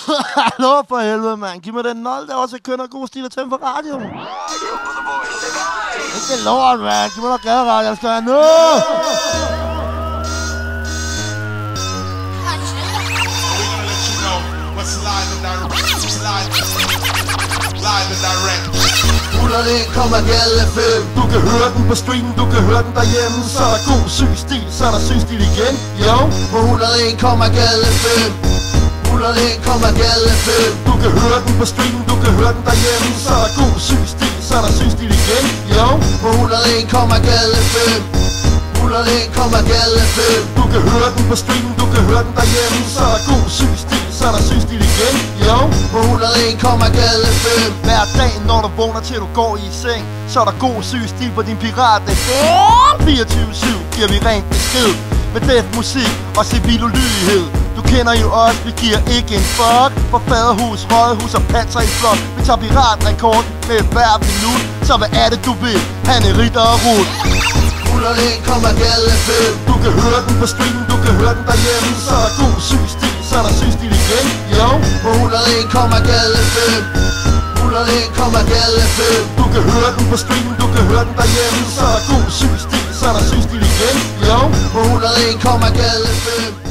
Hallo for helvede, mand. Giv mig den 0 der også, jeg kønner god stil og tænde for radioen. Ikke lort, mand. Giv mig noget gaderadio, jeg skal have nu. Du kan høre den på stream, du kan høre den derhjemme. Så er der god syg stil, så er der syg stil igen. Jo, på 101,5. 101,5. Du kan høre den på stream, du kan høre den derhjemme. Så er der god syg stil, så er der syg stil igen. Jo, på 101,5. 101,5. Du kan høre den på stream, du kan høre den derhjemme. Så er der god syg stil, så er der syg stil igen. Jo, på 101,5. Hver dag, når du vågner til du går i seng, så er der god syg stil på din pirat. 24/7 giver vi rent besked med def musik og civil ulydighed. Du kender jo os, vi giver ikke en fuck. For faderhus, rådhus og panser i flot. Vi tager piratrekord med hver minut. Så hvad er det du vil? Han er Ritter og Ruth. 101,5. Du kan høre den på stream, du kan høre den derhjemme. Så er der god syg stil, så er der syg stil igen. Jo, på 101,5. 101,5. Du kan høre den på stream, du kan høre den derhjemme. Så er der god syg stil, så er der syg stil igen. Jo, på 101,5.